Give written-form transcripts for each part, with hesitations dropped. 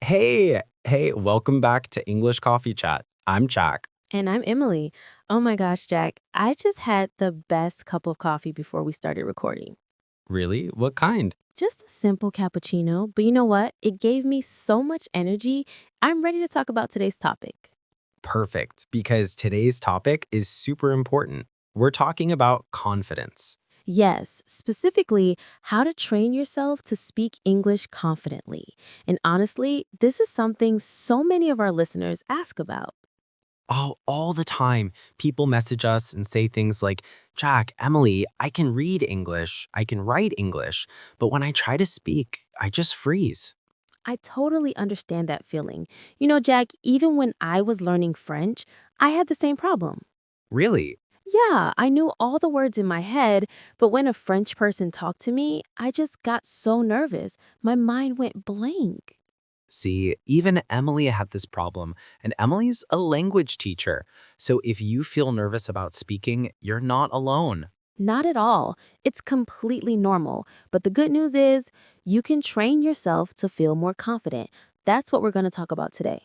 Hey, welcome back to English Coffee Chat. I'm Jack. And I'm Emily. Oh my gosh, Jack, I just had the best cup of coffee before we started recording. Really? What kind? Just a simple cappuccino, but you know what? It gave me so much energy. I'm ready to talk about today's topic. Perfect, because today's topic is super important. We're talking about confidence. Yes, specifically, how to train yourself to speak English confidently. And honestly, this is something so many of our listeners ask about. Oh, all the time, people message us and say things like, Jack, Emily, I can read English, I can write English, but when I try to speak, I just freeze. I totally understand that feeling. You know, Jack, even when I was learning French, I had the same problem. Really? Yeah, I knew all the words in my head, but when a French person talked to me, I just got so nervous. My mind went blank. See, even Emily had this problem, and Emily's a language teacher. So if you feel nervous about speaking, you're not alone. Not at all. It's completely normal. But the good news is you can train yourself to feel more confident. That's what we're going to talk about today.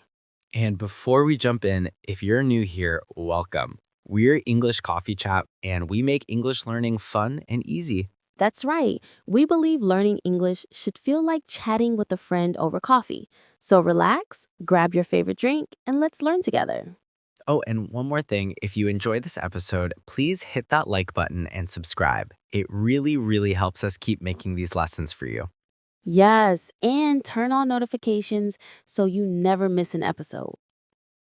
And before we jump in, if you're new here, welcome. We're English Coffee Chat, and we make English learning fun and easy. That's right. We believe learning English should feel like chatting with a friend over coffee. So relax, grab your favorite drink, and let's learn together. Oh, and one more thing, if you enjoyed this episode, please hit that like button and subscribe. It really helps us keep making these lessons for you. Yes, and turn on notifications so you never miss an episode.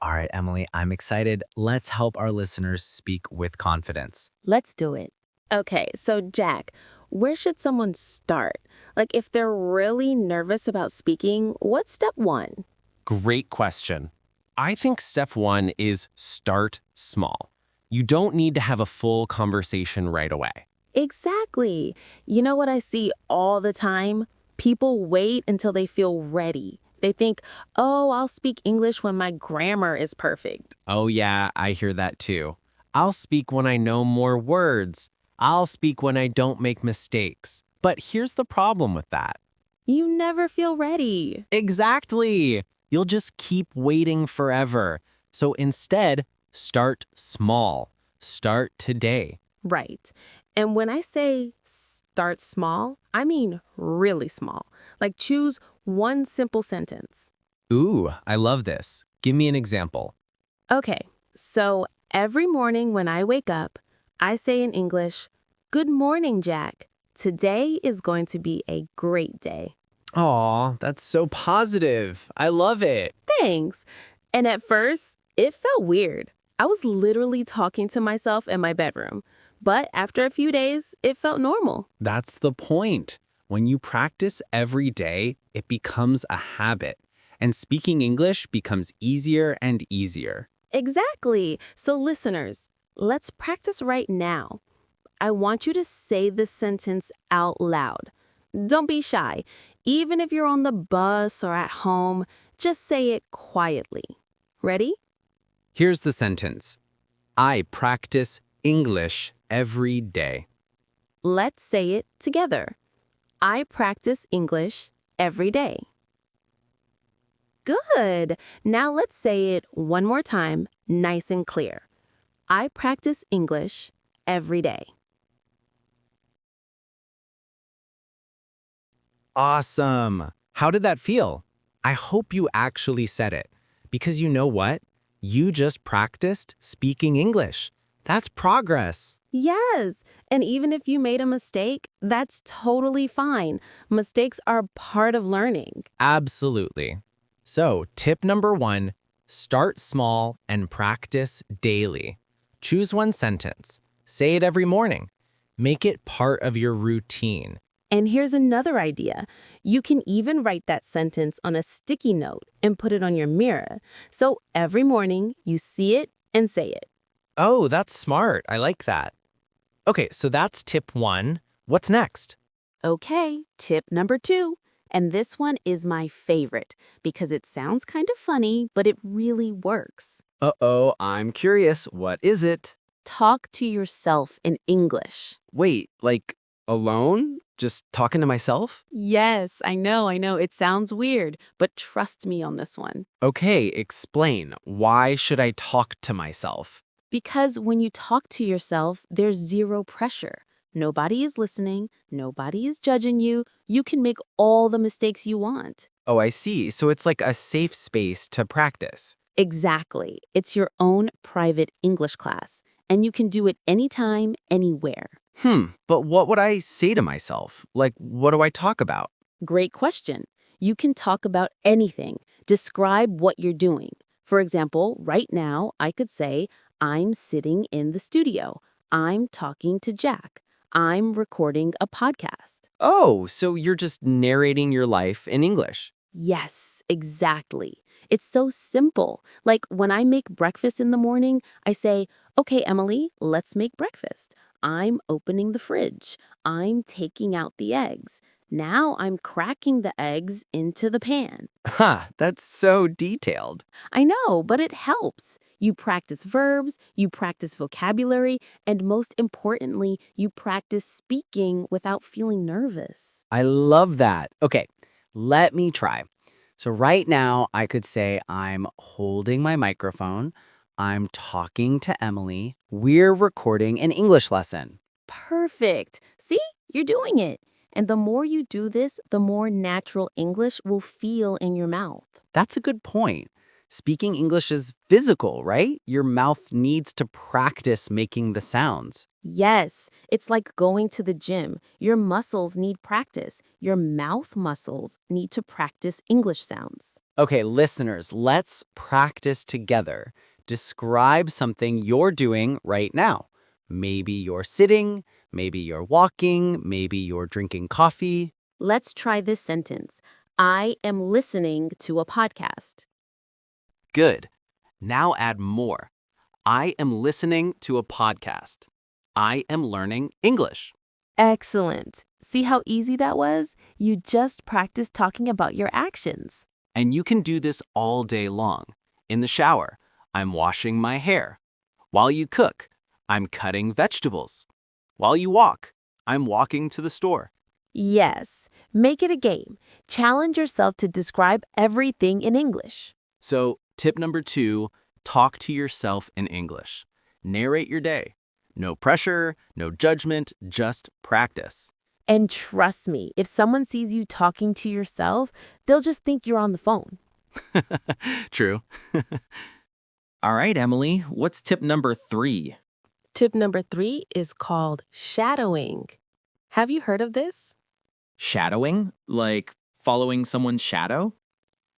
All right, Emily, I'm excited. Let's help our listeners speak with confidence. Let's do it. Okay, so Jack, where should someone start? Like, if they're really nervous about speaking, what's step one? Great question. I think step one is start small. You don't need to have a full conversation right away. Exactly. You know what I see all the time? People wait until they feel ready. They think, oh, I'll speak English when my grammar is perfect. Oh, yeah, I hear that too. I'll speak when I know more words. I'll speak when I don't make mistakes. But here's the problem with that. You never feel ready. Exactly. You'll just keep waiting forever. So instead, start small. Start today. Right. And when I say start small, I mean really small. Like choose one simple sentence. Ooh, I love this. Give me an example. Okay, so every morning when I wake up, I say in English, "Good morning, Jack. Today is going to be a great day." Aw, that's so positive. I love it. Thanks. And at first, it felt weird. I was literally talking to myself in my bedroom. But after a few days, it felt normal. That's the point. When you practice every day, it becomes a habit, and speaking English becomes easier and easier. Exactly. So, listeners, let's practice right now. I want you to say this sentence out loud. Don't be shy. Even if you're on the bus or at home, just say it quietly. Ready? Here's the sentence. I practice English every day. Let's say it together. I practice English every day. Good. Now let's say it one more time, nice and clear. I practice English every day. Awesome. How did that feel? I hope you actually said it. Because you know what? You just practiced speaking English. That's progress. Yes. And even if you made a mistake, that's totally fine. Mistakes are part of learning. Absolutely. So, tip number one, start small and practice daily. Choose one sentence. Say it every morning. Make it part of your routine. And here's another idea. You can even write that sentence on a sticky note and put it on your mirror. So every morning you see it and say it. Oh, that's smart. I like that. Okay, so that's tip one. What's next? Okay, tip number two. And this one is my favorite because it sounds kind of funny, but it really works. Uh-oh, I'm curious. What is it? Talk to yourself in English. Wait, like alone? Just talking to myself? Yes, I know. It sounds weird, but trust me on this one. Okay, explain. Why should I talk to myself? Because when you talk to yourself, there's zero pressure. Nobody is listening, nobody is judging you. You can make all the mistakes you want. Oh, I see. So it's like a safe space to practice. Exactly. It's your own private English class, and you can do it anytime, anywhere. But what would I say to myself? Like, what do I talk about? Great question. You can talk about anything. Describe what you're doing. For example, right now, I could say, I'm sitting in the studio. I'm talking to Jack. I'm recording a podcast. Oh, so you're just narrating your life in English. Yes, exactly. It's so simple. Like when I make breakfast in the morning, I say, okay, Emily, let's make breakfast. I'm opening the fridge. I'm taking out the eggs. Now I'm cracking the eggs into the pan. Ha, that's so detailed. I know, but it helps. You practice verbs, you practice vocabulary, and most importantly, you practice speaking without feeling nervous. I love that. Okay, let me try. So right now, I could say I'm holding my microphone. I'm talking to Emily. We're recording an English lesson. Perfect. See, you're doing it. And the more you do this, the more natural English will feel in your mouth. That's a good point. Speaking English is physical, right? Your mouth needs to practice making the sounds. Yes, it's like going to the gym. Your muscles need practice. Your mouth muscles need to practice English sounds. Okay, listeners, let's practice together. Describe something you're doing right now. Maybe you're sitting, maybe you're walking, maybe you're drinking coffee. Let's try this sentence. I am listening to a podcast. Good. Now add more. I am listening to a podcast. I am learning English. Excellent. See how easy that was? You just practiced talking about your actions. And you can do this all day long. In the shower, I'm washing my hair. While you cook, I'm cutting vegetables. While you walk, I'm walking to the store. Yes, make it a game. Challenge yourself to describe everything in English. So, tip number 2, talk to yourself in English. Narrate your day. No pressure, no judgment, just practice. And trust me, if someone sees you talking to yourself, they'll just think you're on the phone. True. All right, Emily, what's tip number 3? Tip number 3 is called shadowing. Have you heard of this? Shadowing? Like following someone's shadow?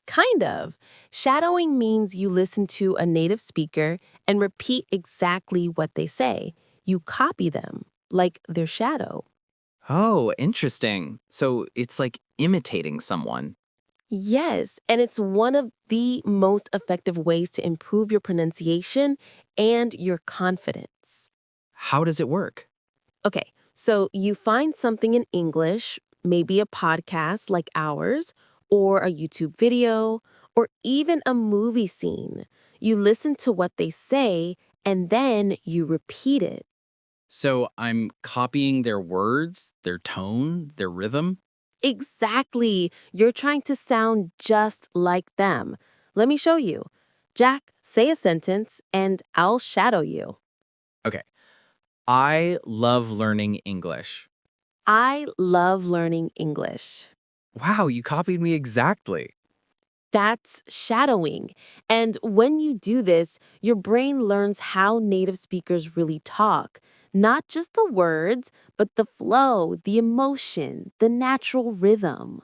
Kind of. Shadowing means you listen to a native speaker and repeat exactly what they say. You copy them, like their shadow. Oh, interesting. So it's like imitating someone. Yes, and it's one of the most effective ways to improve your pronunciation and your confidence. How does it work? Okay, so you find something in English, maybe a podcast like ours, or a YouTube video, or even a movie scene. You listen to what they say, and then you repeat it. So I'm copying their words, their tone, their rhythm? Exactly. You're trying to sound just like them. Let me show you. Jack, say a sentence, and I'll shadow you. Okay. I love learning English. I love learning English. Wow, you copied me exactly. That's shadowing. And when you do this, your brain learns how native speakers really talk. Not just the words, but the flow, the emotion, the natural rhythm.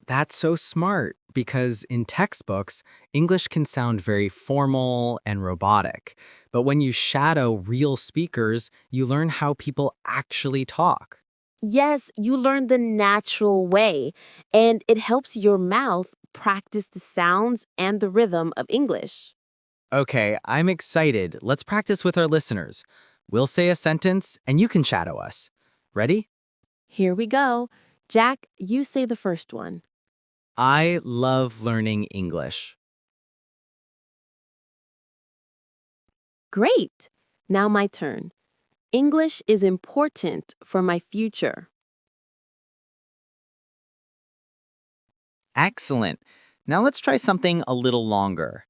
That's so smart because in textbooks, English can sound very formal and robotic. But when you shadow real speakers, you learn how people actually talk. Yes, you learn the natural way, and it helps your mouth practice the sounds and the rhythm of English. Okay, I'm excited. Let's practice with our listeners. We'll say a sentence and you can shadow us. Ready? Here we go. Jack, you say the first one. I love learning English. Great. Now my turn. English is important for my future. Excellent. Now let's try something a little longer.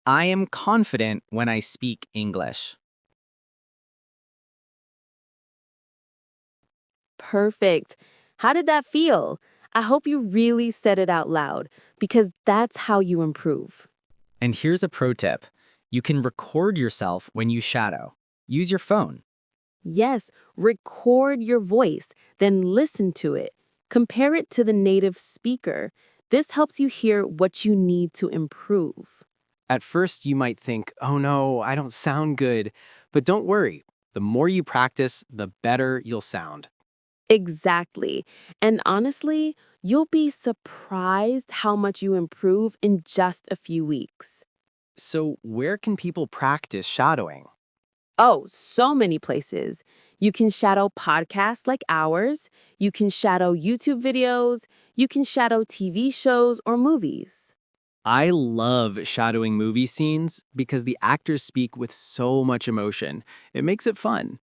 I am confident when I speak English. Perfect. How did that feel? I hope you really said it out loud because that's how you improve. And here's a pro tip. You can record yourself when you shadow. Use your phone. Yes, record your voice, then listen to it. Compare it to the native speaker. This helps you hear what you need to improve. At first, you might think, oh no, I don't sound good. But don't worry. The more you practice, the better you'll sound. Exactly. And honestly, you'll be surprised how much you improve in just a few weeks. So, where can people practice shadowing? Oh, so many places. You can shadow podcasts like ours. You can shadow YouTube videos. You can shadow TV shows or movies. I love shadowing movie scenes because the actors speak with so much emotion. It makes it fun.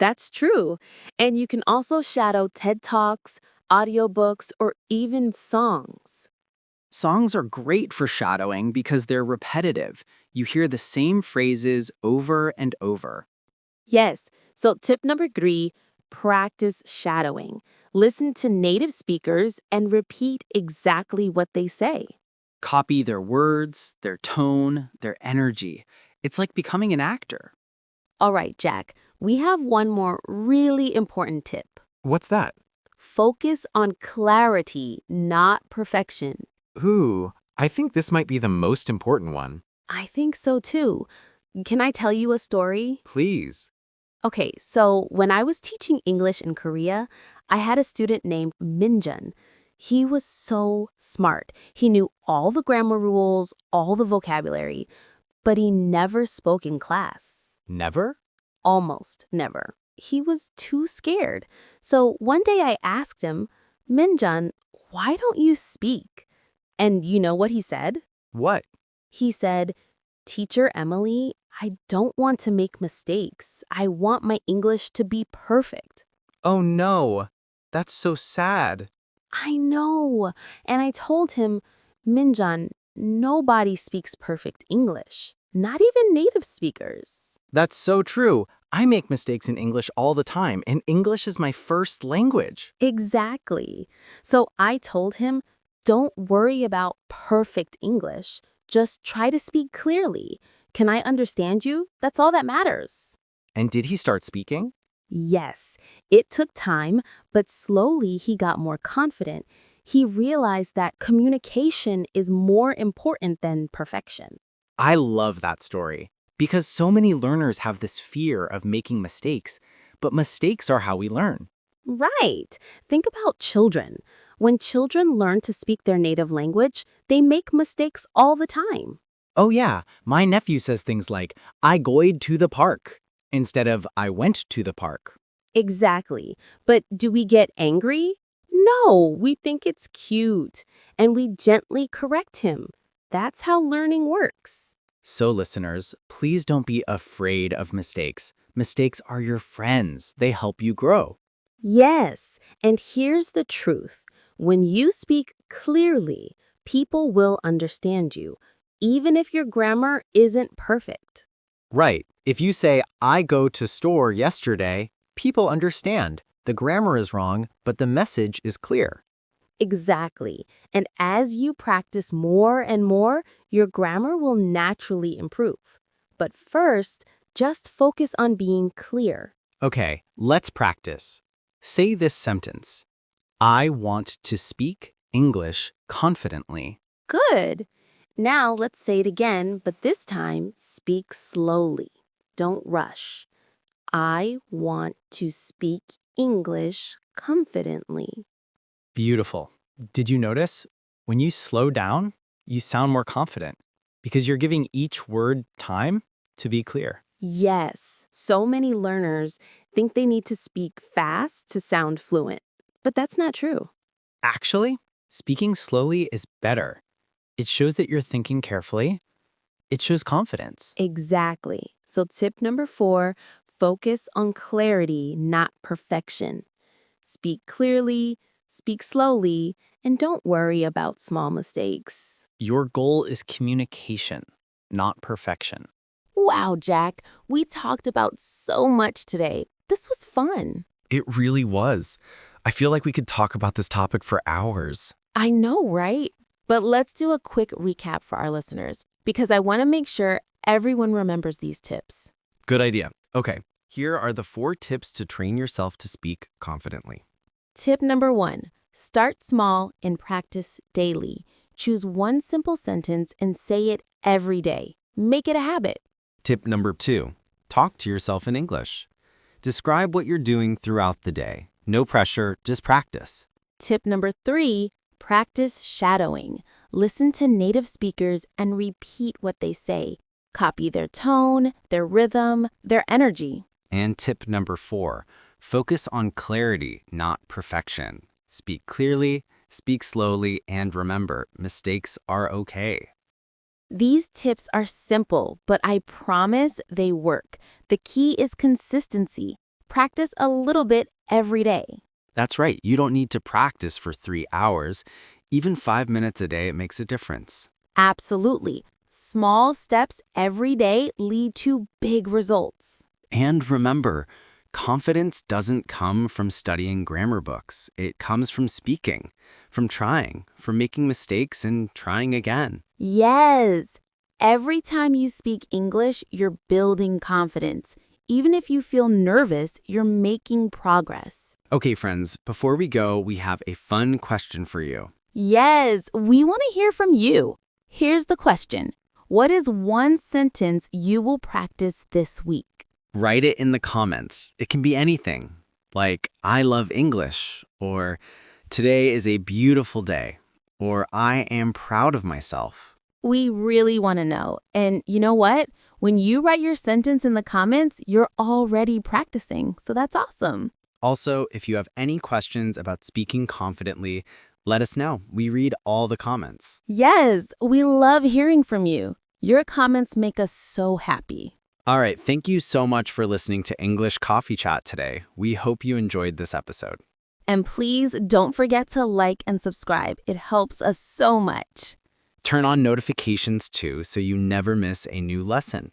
That's true. And you can also shadow TED Talks, audiobooks, or even songs. Songs are great for shadowing because they're repetitive. You hear the same phrases over and over. Yes. So, tip number 3, practice shadowing. Listen to native speakers and repeat exactly what they say. Copy their words, their tone, their energy. It's like becoming an actor. All right, Jack, we have one more really important tip. What's that? Focus on clarity, not perfection. Ooh, I think this might be the most important one. I think so too. Can I tell you a story? Please. Okay, so when I was teaching English in Korea, I had a student named Minjun. He was so smart. He knew all the grammar rules, all the vocabulary, but he never spoke in class. Never? Almost never. He was too scared. So one day I asked him, Minjun, why don't you speak? And you know what he said? What? He said, Teacher Emily, I don't want to make mistakes. I want my English to be perfect. Oh no. That's so sad. I know. And I told him, Minjun, nobody speaks perfect English, not even native speakers. That's so true. I make mistakes in English all the time, and English is my first language. Exactly. So I told him, don't worry about perfect English. Just try to speak clearly. Can I understand you? That's all that matters. And did he start speaking? Yes, it took time, but slowly he got more confident. He realized that communication is more important than perfection. I love that story because so many learners have this fear of making mistakes, but mistakes are how we learn. Right. Think about children. When children learn to speak their native language, they make mistakes all the time. Oh yeah, my nephew says things like, I goyed to the park, instead of I went to the park. Exactly. But do we get angry? No, we think it's cute, and we gently correct him. That's how learning works. So listeners, please don't be afraid of mistakes. Mistakes are your friends. They help you grow. Yes, and here's the truth. When you speak clearly, people will understand you, even if your grammar isn't perfect. Right. If you say, I go to store yesterday, people understand. The grammar is wrong, but the message is clear. Exactly. And as you practice more and more, your grammar will naturally improve. But first, just focus on being clear. Okay, let's practice. Say this sentence. I want to speak English confidently. Good. Now let's say it again, but this time speak slowly. Don't rush. I want to speak English confidently. Beautiful. Did you notice? When you slow down, you sound more confident because you're giving each word time to be clear. Yes, so many learners think they need to speak fast to sound fluent, but that's not true. Actually, speaking slowly is better. It shows that you're thinking carefully. It shows confidence. Exactly. So tip number 4, focus on clarity, not perfection. Speak clearly, speak slowly, and don't worry about small mistakes. Your goal is communication, not perfection. Wow, Jack, we talked about so much today. This was fun. It really was. I feel like we could talk about this topic for hours. I know, right? But let's do a quick recap for our listeners because I want to make sure everyone remembers these tips. Good idea. Okay, here are the 4 tips to train yourself to speak confidently. Tip number 1, start small and practice daily. Choose one simple sentence and say it every day. Make it a habit. Tip number 2, talk to yourself in English. Describe what you're doing throughout the day. No pressure, just practice. Tip number 3, practice shadowing. Listen to native speakers and repeat what they say. Copy their tone, their rhythm, their energy. And tip number 4, focus on clarity, not perfection. Speak clearly, speak slowly, and remember, mistakes are okay. These tips are simple, but I promise they work. The key is consistency. Practice a little bit every day. That's right, you don't need to practice for 3 hours. Even 5 minutes a day, it makes a difference. Absolutely. Small steps every day lead to big results. And remember, confidence doesn't come from studying grammar books. It comes from speaking, from trying, from making mistakes and trying again. Yes. Every time you speak English, you're building confidence. Even if you feel nervous, you're making progress. Okay, friends, before we go, we have a fun question for you. Yes, we want to hear from you. Here's the question. What is one sentence you will practice this week? Write it in the comments. It can be anything, like I love English, or today is a beautiful day, or I am proud of myself. We really want to know. And you know what? When you write your sentence in the comments, you're already practicing. So that's awesome. Also, if you have any questions about speaking confidently, let us know. We read all the comments. Yes, we love hearing from you. Your comments make us so happy. All right, thank you so much for listening to English Coffee Chat today. We hope you enjoyed this episode. And please don't forget to like and subscribe. It helps us so much. Turn on notifications too so you never miss a new lesson.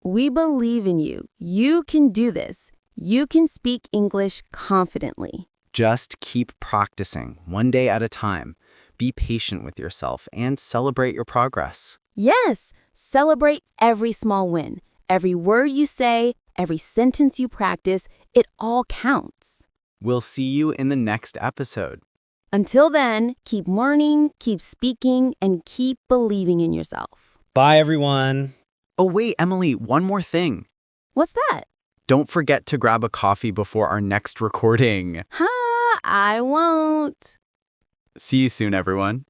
We believe in you. You can do this. You can speak English confidently. Just keep practicing, one day at a time. Be patient with yourself and celebrate your progress. Yes, celebrate every small win. Every word you say, every sentence you practice, it all counts. We'll see you in the next episode. Until then, keep learning, keep speaking, and keep believing in yourself. Bye, everyone. Oh, wait, Emily, one more thing. What's that? Don't forget to grab a coffee before our next recording. I won't. See you soon, everyone.